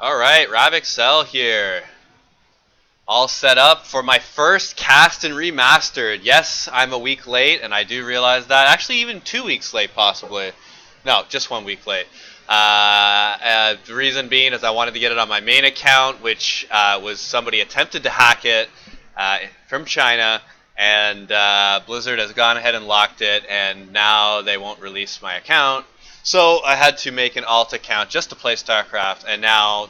Alright, RavExel here. All set up for my first cast and remastered. Yes, I'm a week late, and I do realize that. Actually, even 2 weeks late, possibly. No, just 1 week late. The reason being is I wanted to get it on my main account, which was somebody attempted to hack it from China, and Blizzard has gone ahead and locked it, and now they won't release my account. So I had to make an alt account just to play Starcraft, and now,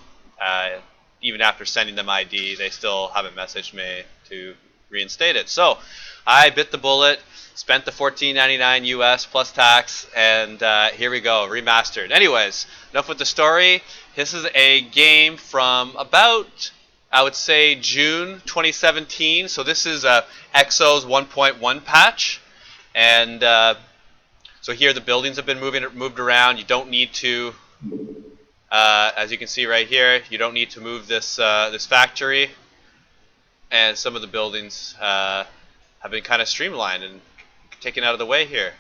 even after sending them ID, they still haven't messaged me to reinstate it. So I bit the bullet, spent the $14.99 US plus tax, and here we go, remastered. Anyways, enough with the story. This is a game from about, I would say, June 2017. So this is Exo's 1.1 patch, and so here the buildings have been moved around. You don't need to, as you can see right here, you don't need to move this this factory, and some of the buildings have been kind of streamlined and taken out of the way here.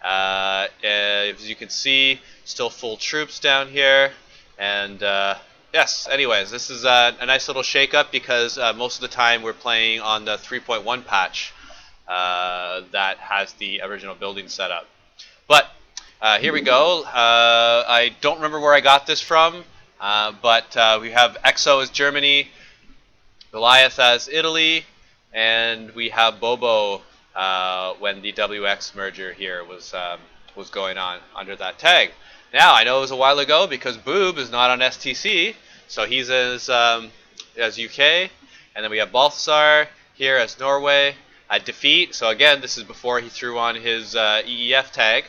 As you can see, still full troops down here, and yes. Anyways, this is a nice little shake-up because most of the time we're playing on the 3.1 patch that has the original building set up. But here we go. I don't remember where I got this from, but we have Exo as Germany, Goliath as Italy, and we have Bobo when the WX merger here was going on under that tag. Now I know it was a while ago because Boob is not on STC, so he's as UK, and then we have Balthasar here as Norway. Defeat. So again, this is before he threw on his EEF tag.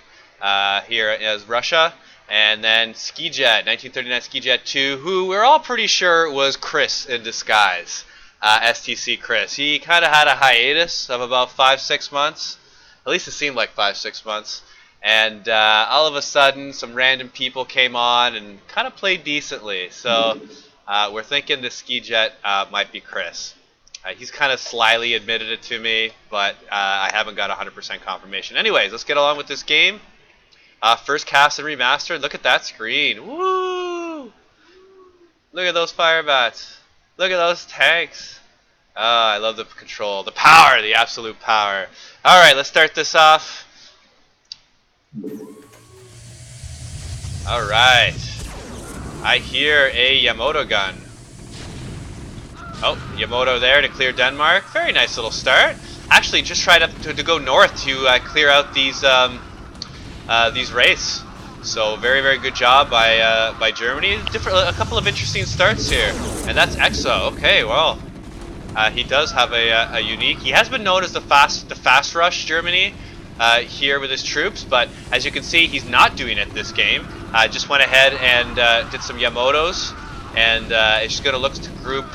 Here as Russia, and then Skijet, 1939 Skijet 2, who we're all pretty sure was Chris in disguise, STC Chris. He kind of had a hiatus of about 5-6 months, at least it seemed like 5-6 months, and all of a sudden some random people came on and kind of played decently, so we're thinking the Skijet might be Chris. He's kind of slyly admitted it to me, but I haven't got 100% confirmation. Anyways, let's get along with this game. First cast and remastered. Look at that screen. Woo! Look at those fire bats. Look at those tanks. Oh, I love the control. The power, the absolute power. Alright, let's start this off. Alright. I hear a Yamato gun. Oh, Yamato there to clear Denmark. Very nice little start. Actually, just tried to go north to clear out these wraiths. So very, very good job by Germany. A couple of interesting starts here, and that's Exo. Okay, well, he does have a unique. He has been known as the fast rush Germany here with his troops, but as you can see, he's not doing it this game. Just went ahead and did some Yamatos, and it's just going to look to group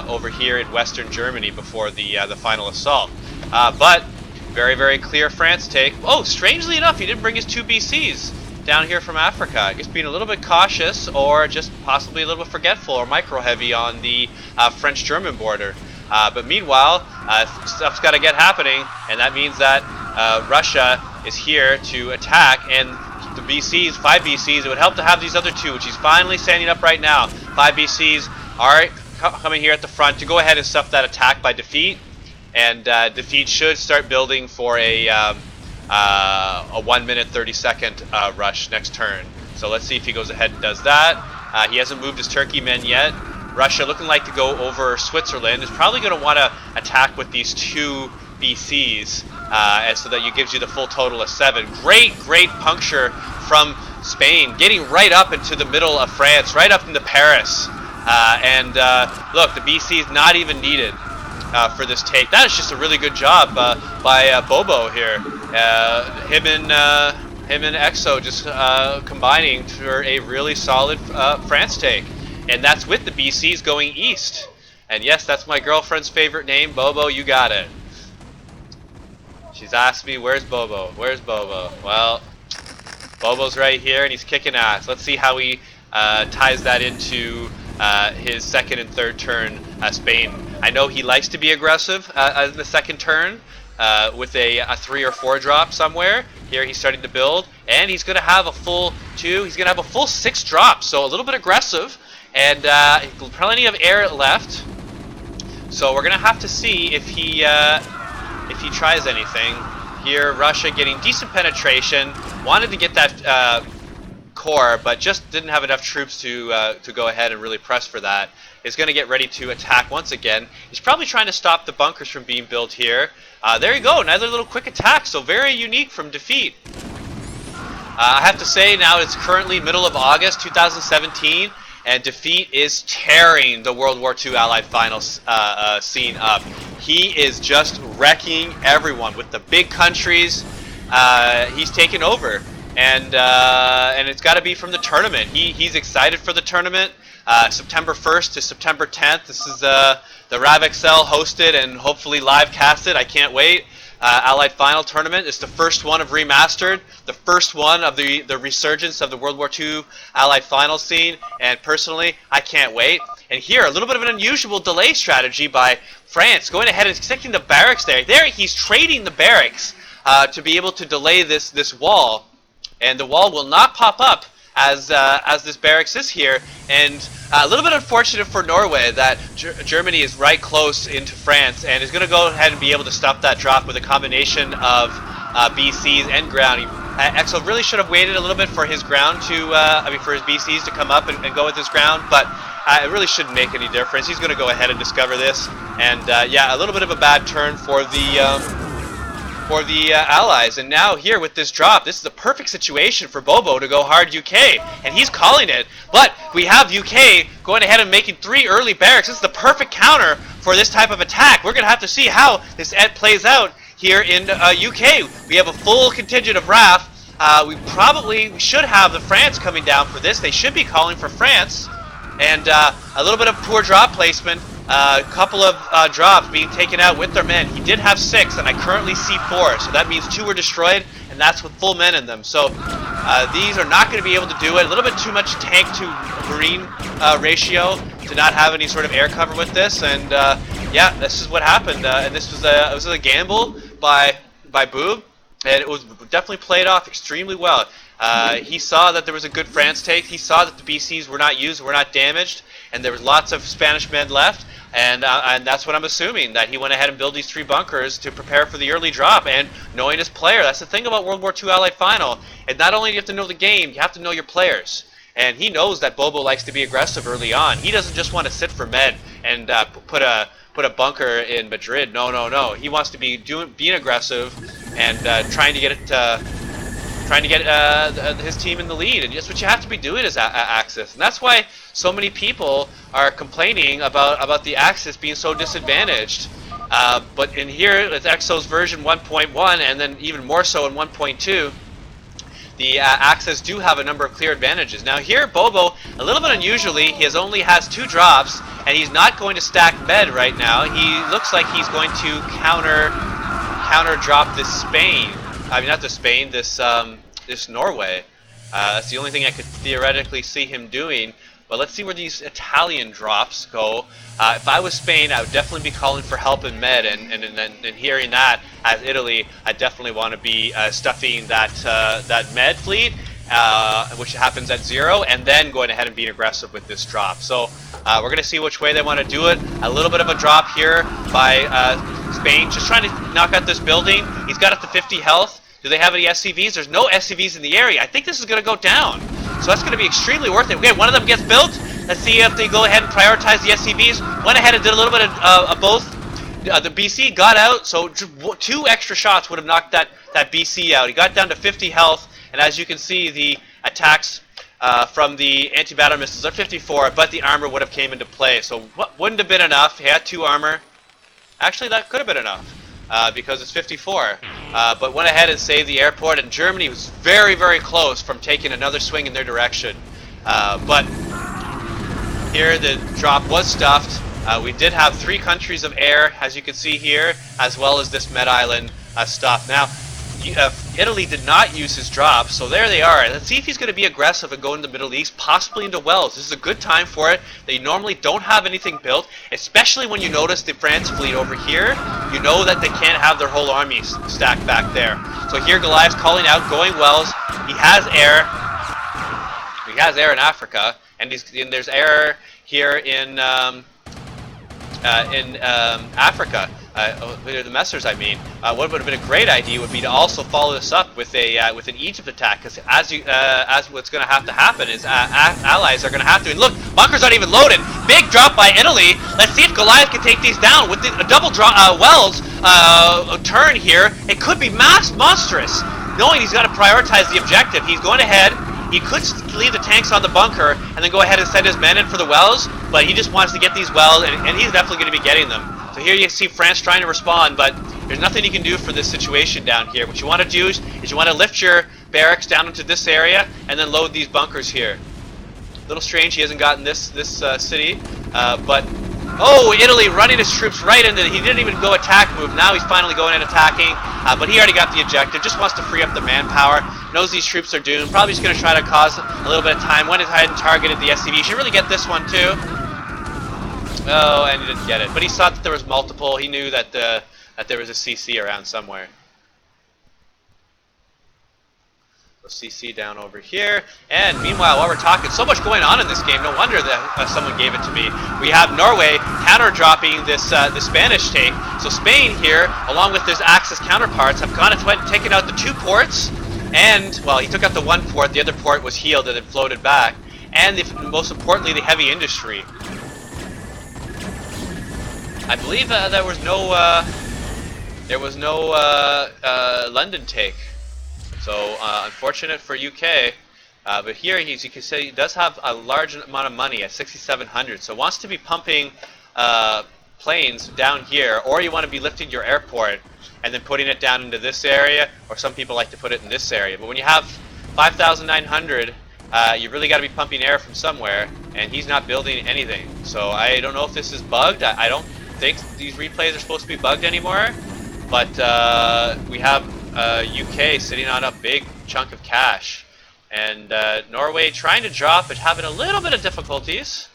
over here in Western Germany before the final assault. But very, very clear France take. Oh, strangely enough, he didn't bring his 2 BCs down here from Africa. I guess being a little bit cautious, or just possibly a little bit forgetful or micro-heavy on the French-German border. But meanwhile, stuff's got to get happening, and that means that Russia is here to attack, and the BCs, 5 BCs, it would help to have these other 2, which he's finally standing up right now. 5 BCs are coming here at the front to go ahead and stuff that attack by Defeat. And Defeat should start building for a 1 minute 30-second rush next turn. So let's see if he goes ahead and does that. He hasn't moved his Turkey men yet. Russia looking like to go over Switzerland is probably going to want to attack with these 2 BCs, and so that gives you the full total of 7. Great puncture from Spain, getting right up into the middle of France, right up into Paris. Look, the BC is not even needed for this take. That is just a really good job by Bobo here. Him and Exo just combining for a really solid France take. And that's with the BCs going east. And yes, that's my girlfriend's favorite name, Bobo. You got it. She's asked me, where's Bobo? Where's Bobo? Well, Bobo's right here, and he's kicking ass. Let's see how he ties that into his second and third turn, Spain. I know he likes to be aggressive in the second turn with a 3 or 4 drop somewhere. Here he's starting to build, and he's going to have a full 2. He's going to have a full 6 drops, so a little bit aggressive. and plenty of air left. So we're gonna have to see if he tries anything. Here, Russia getting decent penetration. Wanted to get that core, but just didn't have enough troops to go ahead and really press for that. Is going to get ready to attack once again. He's probably trying to stop the bunkers from being built here. There you go, another little quick attack, so very unique from Defeat. I have to say now it's currently middle of August 2017, and Defeat is tearing the World War II Allied Finals scene up. He is just wrecking everyone with the big countries. He's taken over, and it's got to be from the tournament. He's excited for the tournament. September 1st to September 10th. This is the RavExel hosted and hopefully live casted. I can't wait. Allied Final Tournament. It's the first one of Remastered, the first one of the resurgence of the World War II Allied Final scene, and personally, I can't wait. And here, a little bit of an unusual delay strategy by France, going ahead and sticking the barracks there. There, he's trading the barracks to be able to delay this wall, and the wall will not pop up as this barracks is here. And a little bit unfortunate for Norway that Germany is right close into France and is going to go ahead and be able to stop that drop with a combination of BCs and ground. Exel really should have waited a little bit for his ground to, for his BCs to come up and go with his ground, but it really shouldn't make any difference. He's going to go ahead and discover this, and yeah, a little bit of a bad turn for the Allies. And now here with this drop, this is the perfect situation for Bobo to go hard UK, and he's calling it. But we have UK going ahead and making 3 early barracks. This is the perfect counter for this type of attack. We're going to have to see how this plays out here in UK. We have a full contingent of RAF. We should have the France coming down for this. They should be calling for France. And a little bit of poor drop placement. A couple of drops being taken out with their men. He did have 6, and I currently see 4. So that means 2 were destroyed, and that's with full men in them. So these are not going to be able to do it. A little bit too much tank to marine ratio to not have any sort of air cover with this. And yeah, this is what happened. And this was a gamble by Boob, and it was definitely played off extremely well. He saw that there was a good France take. He saw that the BCs were not used, were not damaged, and there was lots of Spanish men left. And that's what I'm assuming, that he went ahead and built these 3 bunkers to prepare for the early drop. And knowing his player, that's the thing about World War II Allied Final. And not only do you have to know the game, you have to know your players. And he knows that Bobo likes to be aggressive early on. He doesn't just want to sit for med and put a bunker in Madrid. No, no, no. He wants to be being aggressive and trying to get his team in the lead, and just what you have to be doing is Axis, and that's why so many people are complaining about the Axis being so disadvantaged. But in here, with Exo's version 1.1, and then even more so in 1.2, the Axis do have a number of clear advantages. Now here, Bobo, a little bit unusually, he only has 2 drops, and he's not going to stack med right now. He looks like he's going to counter drop this Spain. I mean, not this Spain, this Norway. That's the only thing I could theoretically see him doing. But let's see where these Italian drops go. If I was Spain, I would definitely be calling for help in med, and hearing that as Italy, I definitely want to be stuffing that med fleet, which happens at 0, and then going ahead and being aggressive with this drop. So we're going to see which way they want to do it. A little bit of a drop here by Spain, just trying to knock out this building. He's got up to 50 health. Do they have any SCVs? There's no SCVs in the area. I think this is going to go down. So that's going to be extremely worth it. Okay, one of them gets built. Let's see if they go ahead and prioritize the SCVs. Went ahead and did a little bit of both. The BC got out, so 2 extra shots would have knocked that BC out. He got down to 50 health, and as you can see, the attacks from the anti-battle missiles are 54, but the armor would have came into play. So wouldn't have been enough. He had 2 armor. Actually, that could have been enough. Because it's 54, but went ahead and saved the airport, and Germany was very, very close from taking another swing in their direction. But here the drop was stuffed. We did have 3 countries of air, as you can see here, as well as this Med Island stuff. Now, Italy did not use his drop, so there they are. Let's see if he's going to be aggressive and go into the Middle East, possibly into Wales. This is a good time for it. They normally don't have anything built, especially when you notice the France fleet over here. You know that they can't have their whole army stacked back there. So here Goliath's calling out, going Wales. He has air. He has air in Africa. and there's air here in Africa. The Messers, I mean. What would have been a great idea would be to also follow this up with with an Egypt attack, because as what's going to have to happen is allies are going to have to. And look, bunkers aren't even loaded. Big drop by Italy. Let's see if Goliath can take these down with the double drop. Wells turn here. It could be monstrous. Knowing he's got to prioritize the objective, he's going ahead. He could leave the tanks on the bunker and then go ahead and send his men in for the wells, but he just wants to get these wells, and he's definitely going to be getting them. So here you see France trying to respond, but there's nothing you can do for this situation down here. What you want to do is you want to lift your barracks down into this area and then load these bunkers here. A little strange he hasn't gotten this city, but oh, Italy running his troops right into he didn't even go attack move. Now he's finally going in attacking, but he already got the objective. Just wants to free up the manpower. Knows these troops are doomed. Probably just going to try to cause a little bit of time. Went ahead and targeted the SCV. He should really get this one too. Oh, and he didn't get it. But he saw that there was multiple. He knew that that there was a CC around somewhere. CC down over here, and meanwhile, while we're talking, so much going on in this game. No wonder that someone gave it to me. We have Norway counter-dropping this the Spanish take. So Spain here, along with his Axis counterparts, have gone and taken out the 2 ports, and well, he took out the 1 port. The other port was healed and then floated back, and most importantly, the heavy industry. I believe there was no London take. So unfortunate for UK, but here as you can see, he does have a large amount of money at 6,700. So wants to be pumping planes down here, or you want to be lifting your airport and then putting it down into this area, or some people like to put it in this area. But when you have 5,900, you really got to be pumping air from somewhere, and he's not building anything. So I don't know if this is bugged. I don't think these replays are supposed to be bugged anymore, but we have UK sitting on a big chunk of cash, and Norway trying to drop but having a little bit of difficulties.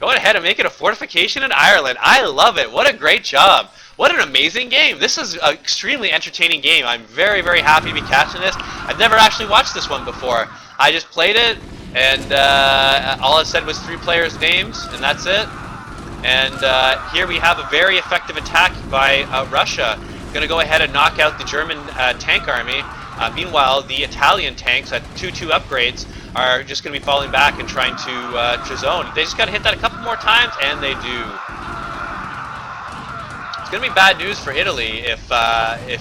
Going ahead and making a fortification in Ireland. I love it. What a great job. What an amazing game. This is an extremely entertaining game. I'm very, very happy to be catching this. I've never actually watched this one before. I just played it, and all it said was 3 players' names, and that's it. And here we have a very effective attack by Russia. Going to go ahead and knock out the German tank army. Meanwhile, the Italian tanks at 2-2 upgrades are just going to be falling back and trying to zone. They just got to hit that a couple more times, and they do. It's going to be bad news for Italy if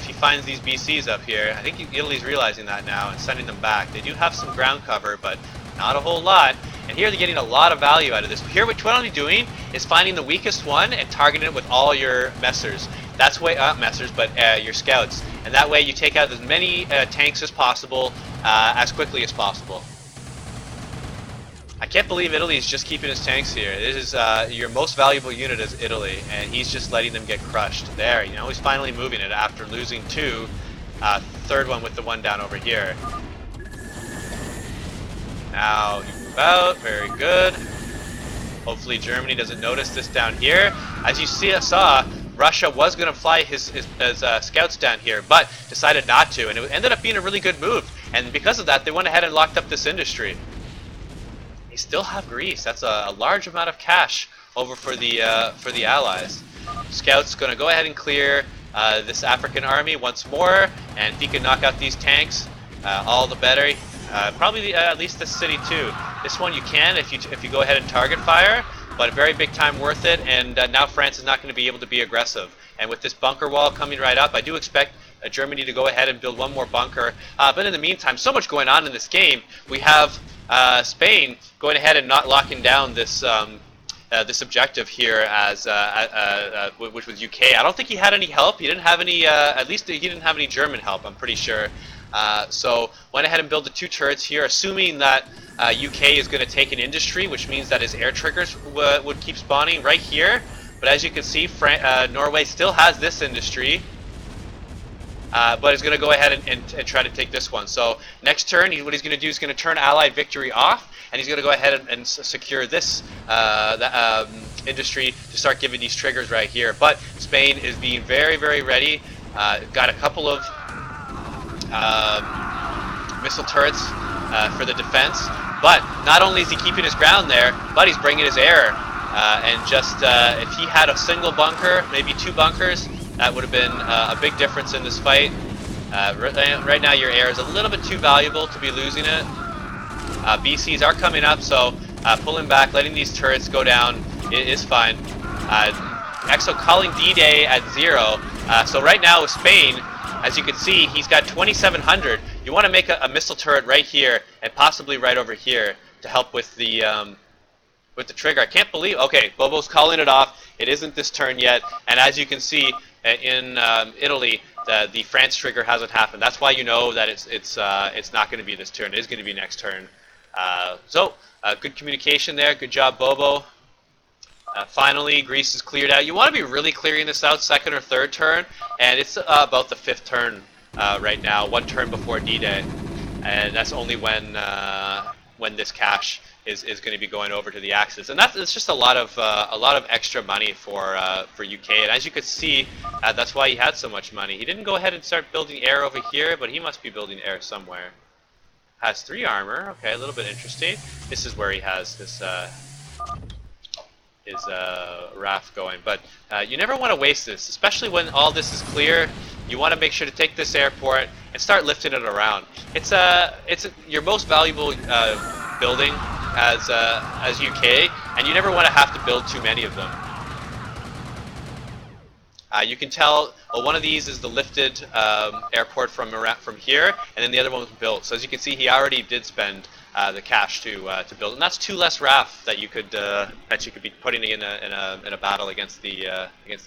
he finds these BCs up here. I think Italy's realizing that now and sending them back. They do have some ground cover, but not a whole lot. And here they're getting a lot of value out of this. Here what you want to be doing is finding the weakest one and targeting it with all your Messers. That's way Messers, but your scouts. And that way you take out as many tanks as possible, as quickly as possible. I can't believe Italy is just keeping his tanks here. This is your most valuable unit is Italy, and he's just letting them get crushed. There, you know, he's finally moving it after losing 2. Third one with the 1 down over here. Now you move out, very good. Hopefully Germany doesn't notice this down here. As you saw, Russia was going to fly his scouts down here, but decided not to, and it ended up being a really good move. And because of that, they went ahead and locked up this industry. They still have Greece. That's a large amount of cash over for the Allies. Scouts going to go ahead and clear this African army once more, and if he can knock out these tanks, all the better. Probably at least this city too. This one you can if you go ahead and target fire, but a very big time worth it. And now France is not going to be able to be aggressive. And with this bunker wall coming right up, I do expect Germany to go ahead and build 1 more bunker. But in the meantime, so much going on in this game. We have Spain going ahead and not locking down this this objective here as which was UK. I don't think he had any help. He didn't have any. At least he didn't have any German help, I'm pretty sure. So went ahead and built the 2 turrets here, assuming that UK is going to take an industry, which means that his air triggers would keep spawning right here. But as you can see, Norway still has this industry, but is going to go ahead and try to take this one. So next turn, what he's going to do is going to turn Allied victory off, and he's going to go ahead and secure this industry to start giving these triggers right here. But Spain is being very, very ready. Got a couple of missile turrets for the defense. But not only is he keeping his ground there, but he's bringing his air. And just if he had a single bunker, maybe 2 bunkers, that would have been a big difference in this fight. Right now your air is a little bit too valuable to be losing it. BCs are coming up, so pulling back, letting these turrets go down is fine. Exel calling D-Day at 0. So right now with Spain, as you can see, he's got 2,700. You want to make a missile turret right here and possibly right over here to help with the trigger. I can't believe. Okay, Bobo's calling it off. It isn't this turn yet, and as you can see in Italy, the France trigger hasn't happened. That's why you know that it's not going to be this turn. It is going to be next turn. So good communication there. Good job, Bobo. Finally, Greece is cleared out. You want to be really clearing this out 2nd or 3rd turn, and it's about the 5th turn right now, 1 turn before D-Day, and that's only when this cash is going to be going over to the Axis, and it's just a lot of extra money for UK. And as you could see, that's why he had so much money. He didn't go ahead and start building air over here, but he must be building air somewhere. Has 3 armor. Okay, a little bit interesting. This is where he has this. His RAF going, but you never want to waste this, especially when all this is clear. You want to make sure to take this airport and start lifting it around. It's your most valuable building as UK, and you never want to have to build too many of them. You can tell, well, one of these is the lifted airport from here, and then the other one was built. So as you can see, he already did spend the cash to build, and that's 2 less RAF that you could be putting in a battle against the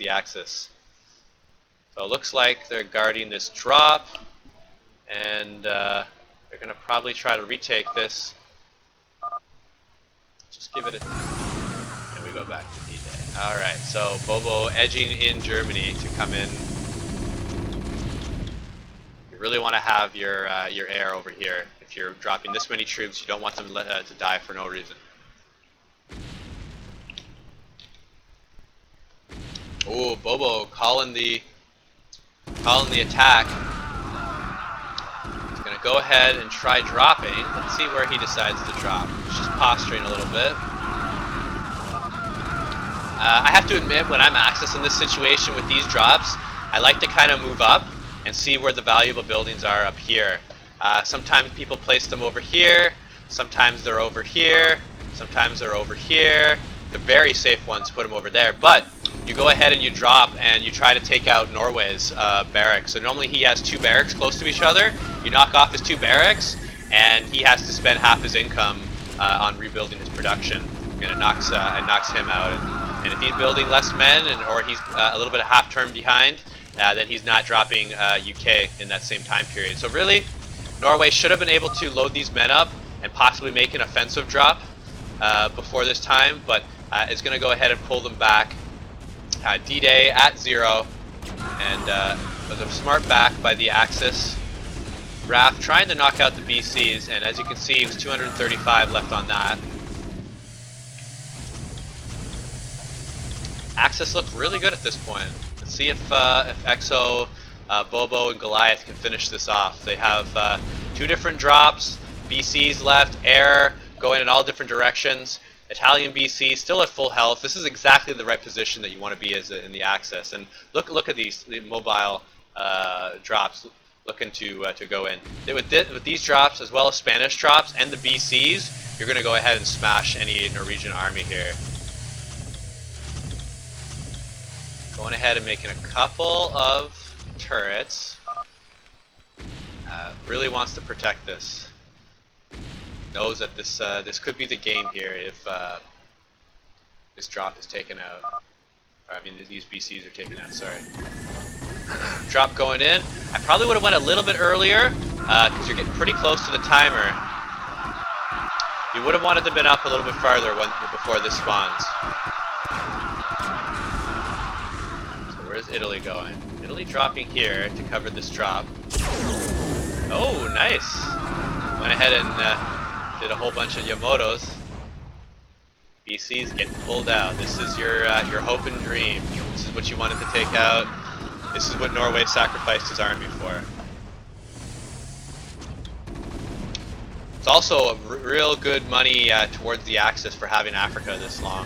Axis. So it looks like they're guarding this drop, and they're going to probably try to retake this. Just give it a... And we go back to D-Day. Alright, so Bobo edging in Germany to come in. You really want to have your air over here. If you're dropping this many troops, you don't want them to die for no reason. Oh, Bobo calling the attack. He's going to go ahead and try dropping. Let's see where he decides to drop. He's just posturing a little bit. I have to admit, when I'm Axis in this situation with these drops, I like to kind of move up and see where the valuable buildings are up here. Sometimes people place them over here, sometimes they're over here, sometimes they're over here. The very safe ones put them over there, but you go ahead and you drop and you try to take out Norway's barracks. So normally he has 2 barracks close to each other. You knock off his 2 barracks and he has to spend half his income on rebuilding his production, and it knocks him out. And if he's building less men, or he's a little bit of half turn behind, then he's not dropping UK in that same time period. So really, Norway should have been able to load these men up and possibly make an offensive drop before this time, but is going to go ahead and pull them back. D-Day at 0, and was a smart back by the Axis. RAF trying to knock out the BCs, and as you can see, it was 235 left on that. Axis look really good at this point. Let's see if Exo, Bobo, and Goliath can finish this off. They have 2 different drops, BCs left, air, going in all different directions. Italian BC still at full health. This is exactly the right position that you want to be as in the Axis. And look at the mobile drops looking to go in. With these drops, as well as Spanish drops and the BCs, you're going to go ahead and smash any Norwegian army here. Going ahead and making a couple of turrets. Really wants to protect this. Knows that this could be the game here if this drop is taken out. Or, I mean, these BCs are taken out. Sorry. Drop going in. I probably would have went a little bit earlier because you're getting pretty close to the timer. You would have wanted to been up a little bit farther before this spawns. Where's Italy going? Italy dropping here to cover this drop. Oh, nice! Went ahead and did a whole bunch of Yamatos. BC's getting pulled out. This is your hope and dream. This is what you wanted to take out. This is what Norway sacrificed his army for. It's also real good money towards the Axis for having Africa this long.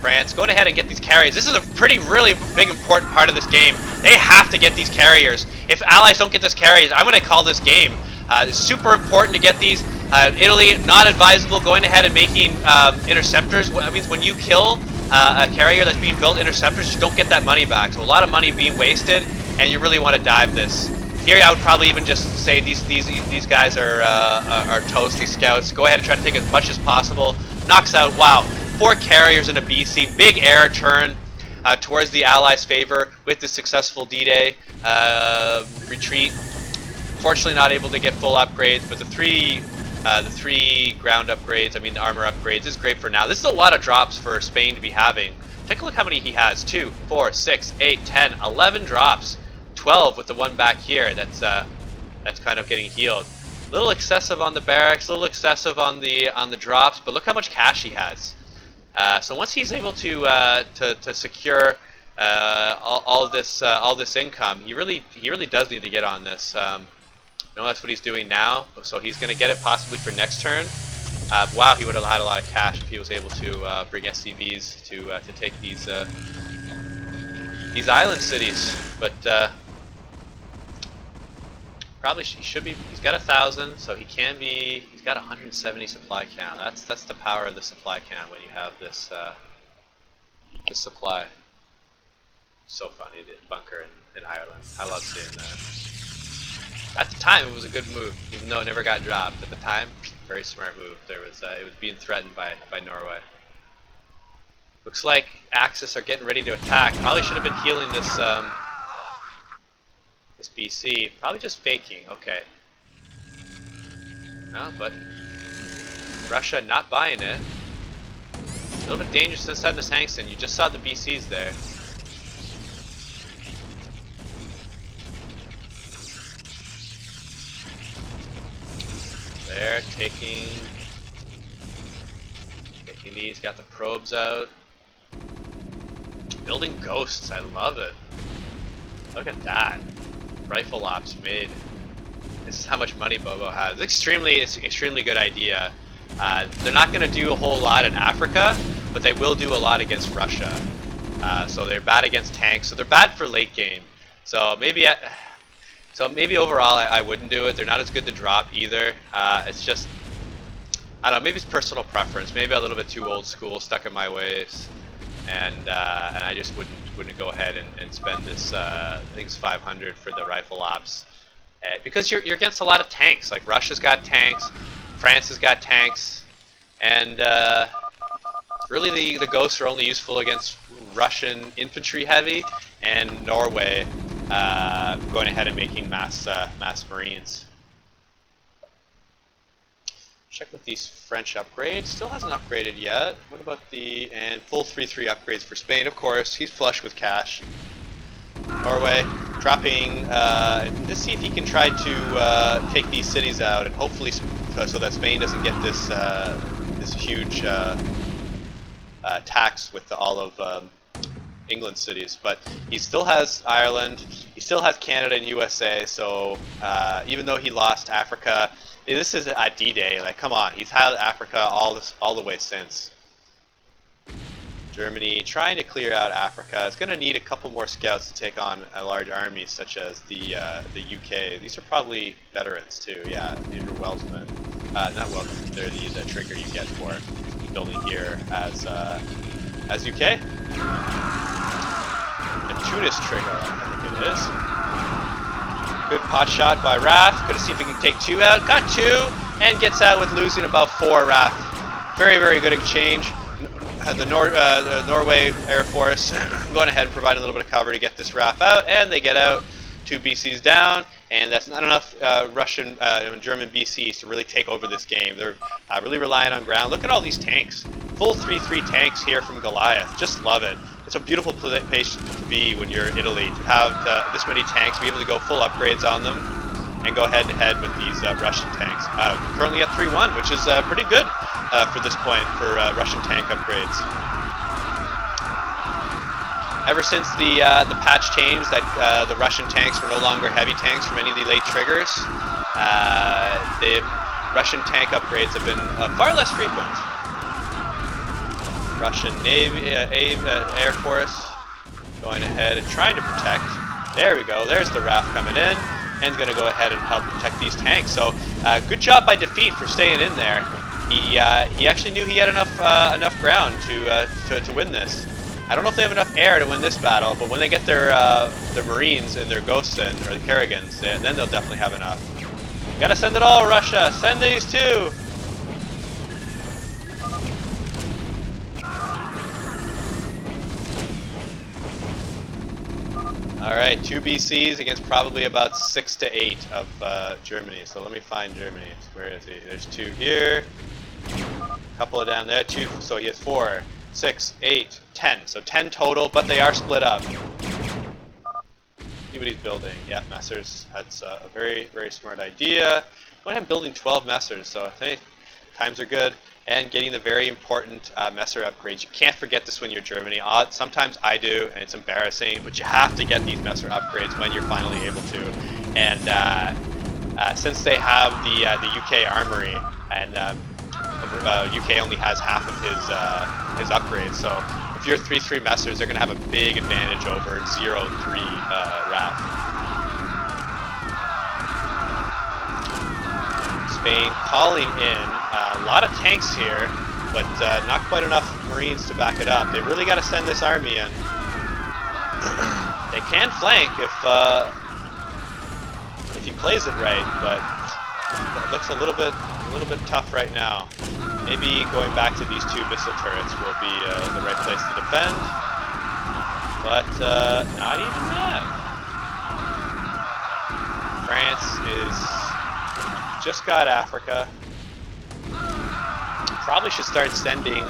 France, go ahead and get these carriers. This is a really big important part of this game. They have to get these carriers. If allies don't get this carriers, I'm going to call this game. It's super important to get these. Italy, not advisable going ahead and making interceptors. That means when you kill a carrier that's being built, interceptors, you don't get that money back. So a lot of money being wasted, and you really want to dive this. Here, I would probably even just say these guys are toast. These scouts. Go ahead and try to take as much as possible. Knocks out. Wow. 4 carriers in a BC. Big air turn towards the Allies' favor with the successful D-Day retreat. Fortunately, not able to get full upgrades, but the three ground upgrades, I mean the armor upgrades, is great for now. This is a lot of drops for Spain to be having. Take a look how many he has. 2, 4, 6, 8, 10, 11 drops. 12 with the one back here. That's kind of getting healed. A little excessive on the barracks, a little excessive on the drops, but look how much cash he has. So once he's able to secure all this income, he really does need to get on this. No, that's what he's doing now. So he's going to get it possibly for next turn. Wow, he would have had a lot of cash if he was able to bring SCVs to take these island cities. But probably he should be. He's got 1,000, so he can be. He's got 170 supply count. That's the power of the supply count when you have this this supply. So funny, the bunker in Ireland. I love seeing that. At the time, it was a good move, even though it never got dropped. At the time, very smart move. It was being threatened by Norway. Looks like Axis are getting ready to attack. Probably should have been healing this this BC. Probably just faking. Okay. No, but Russia not buying it. A little bit dangerous to send the tanks in. You just saw the BCs there. They're taking these, got the probes out. Building ghosts, I love it. Look at that. Rifle ops made. This is how much money Bobo has. It's extremely good idea. They're not going to do a whole lot in Africa, but they will do a lot against Russia. So they're bad against tanks, so they're bad for late game. So maybe overall I wouldn't do it. They're not as good to drop either. It's just, I don't know, maybe it's personal preference. Maybe a little bit too old school, stuck in my ways, and I just wouldn't go ahead and spend this I think it's 500 for the rifle ops, because you're against a lot of tanks. Like Russia's got tanks, France has got tanks, and really the ghosts are only useful against Russian infantry heavy and Norway going ahead and making mass marines. Check with these French upgrades. Still hasn't upgraded yet. What about and full 3-3 upgrades for Spain? Of course, he's flush with cash. Norway dropping. Let's see if he can try to take these cities out, and hopefully so that Spain doesn't get this this huge tax with all of England cities. But he still has Ireland. He still has Canada and USA. So even though he lost Africa. This is a D-Day. Like, come on, he's had Africa all the way since. Germany trying to clear out Africa. It's going to need a couple more scouts to take on a large army, such as the UK. These are probably veterans too. Yeah, these are Welshmen. Not Welshmen. They're the trigger you get for building here as UK. A Tunis trigger, I think it is. Good pot shot by Raf. Gonna see if he can take 2 out. Got 2 and gets out with losing about 4. Raf. Very good exchange. The Norway Air Force going ahead and providing a little bit of cover to get this Raf out, and they get out. 2 BCs down, and that's not enough Russian and German BCs to really take over this game. They're really relying on ground. Look at all these tanks. Full 3-3 tanks here from Goliath. Just love it. It's a beautiful place to be when you're Italy, to have this many tanks, be able to go full upgrades on them, and go head to head with these Russian tanks. Currently at 3-1, which is pretty good for this point for Russian tank upgrades. Ever since the patch changed that the Russian tanks were no longer heavy tanks from any of the late triggers, Russian tank upgrades have been far less frequent. Russian Navy, Air Force going ahead and trying to protect. There we go. There's the RAF coming in and going to go ahead and help protect these tanks. So good job by Defeat for staying in there. He actually knew he had enough ground to win this. I don't know if they have enough air to win this battle, but when they get their Marines and their Ghosts in, or the Kerrigans, then they'll definitely have enough. Gotta send it all, Russia! Send these too! Alright, 2 BCs against probably about 6 to 8 of Germany. So let me find Germany. Where is he? There's 2 here. A couple of down there. 2. So he has 4, 6, 8, 10. So 10 total, but they are split up. See what he's building. Yeah, Messers. That's a very, very smart idea. Go ahead and building 12 Messers. So I think times are good. And getting the very important Messer upgrades. You can't forget this when you're Germany. Sometimes I do, and it's embarrassing, but you have to get these Messer upgrades when you're finally able to. And since they have the UK armory, and UK only has half of his upgrades, so if you're 3-3 Messers, they're going to have a big advantage over 0-3 RAF. Spain calling in a lot of tanks here, but not quite enough Marines to back it up. They really got to send this army in. They can flank if he plays it right, but it looks a little bit tough right now. Maybe going back to these 2 missile turrets will be the right place to defend, but not even that. France is just got Africa. Probably should start sending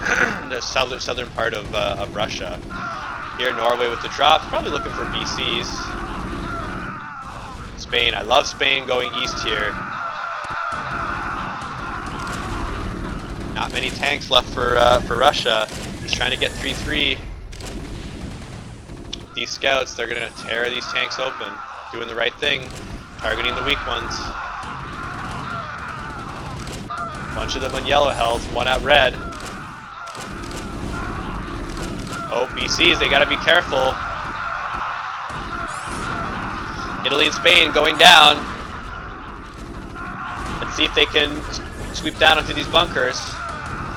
the southern part of Russia. Here, Norway with the drops, probably looking for BCs. Spain, I love Spain going east here. Not many tanks left for Russia. He's trying to get 3-3. These scouts, they're gonna tear these tanks open, doing the right thing, targeting the weak ones. Bunch of them on yellow health, 1 at red. Oh, BCs, they gotta be careful. Italy and Spain going down. Let's see if they can sweep down into these bunkers.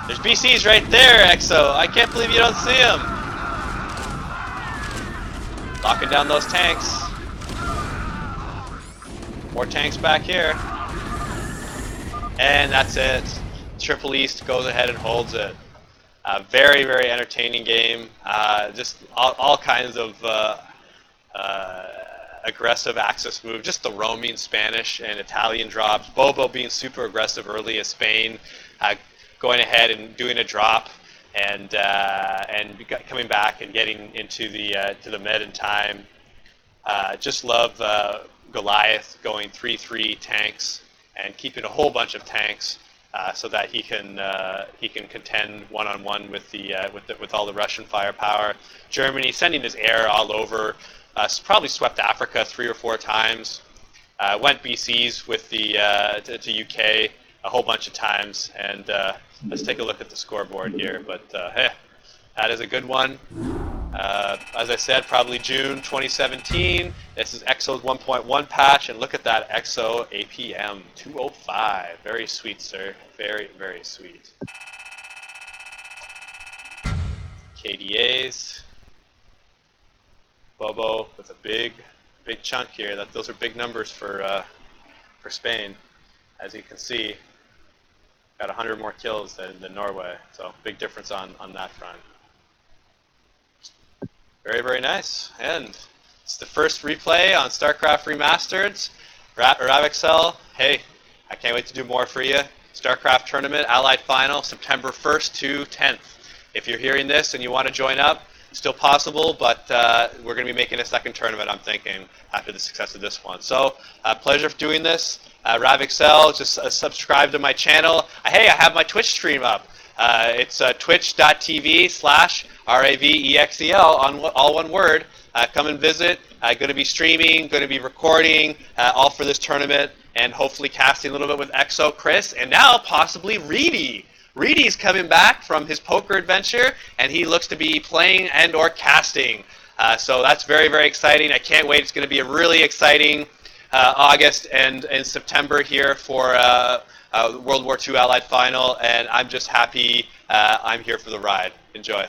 There's BCs right there, Exo. I can't believe you don't see them. Locking down those tanks. More tanks back here. And that's it. Triple East goes ahead and holds it. Very, very entertaining game. Just all kinds of aggressive Axis move. Just the roaming Spanish and Italian drops. Bobo being super aggressive early as Spain, going ahead and doing a drop and coming back and getting into the to the med in time. Just love Goliath going 3-3 tanks and keeping a whole bunch of tanks so that he can contend one-on-one with all the Russian firepower. Germany sending his air all over, probably swept Africa 3 or 4 times. Went BCs with the to UK a whole bunch of times, and let's take a look at the scoreboard here. But hey, that is a good one. As I said, probably June 2017. This is Exo's 1.1 patch, and look at that Exo APM 205. Very sweet, sir. Very, very sweet. KDAs. Bobo with a big chunk here. Those are big numbers for Spain, as you can see. Got 100 more kills than Norway, so big difference on that front. Very, very nice. And it's the first replay on Starcraft Remastered. RavExel, hey, I can't wait to do more for you. Starcraft Tournament, Allied Final, September 1st to 10th. If you're hearing this and you want to join up, still possible, but we're going to be making a second tournament, I'm thinking, after the success of this one. So, pleasure for doing this. RavExel, just subscribe to my channel. Hey, I have my Twitch stream up. It's twitch.tv/RavExel, on all one word. Come and visit. Going to be streaming, going to be recording, all for this tournament. and hopefully casting a little bit with Exo, Chris, and now possibly Reedy. Reedy's coming back from his poker adventure, and he looks to be playing and or casting. So that's very, very exciting. I can't wait. It's going to be a really exciting August and September here for World War II Allied Final, and I'm just happy I'm here for the ride. Enjoy.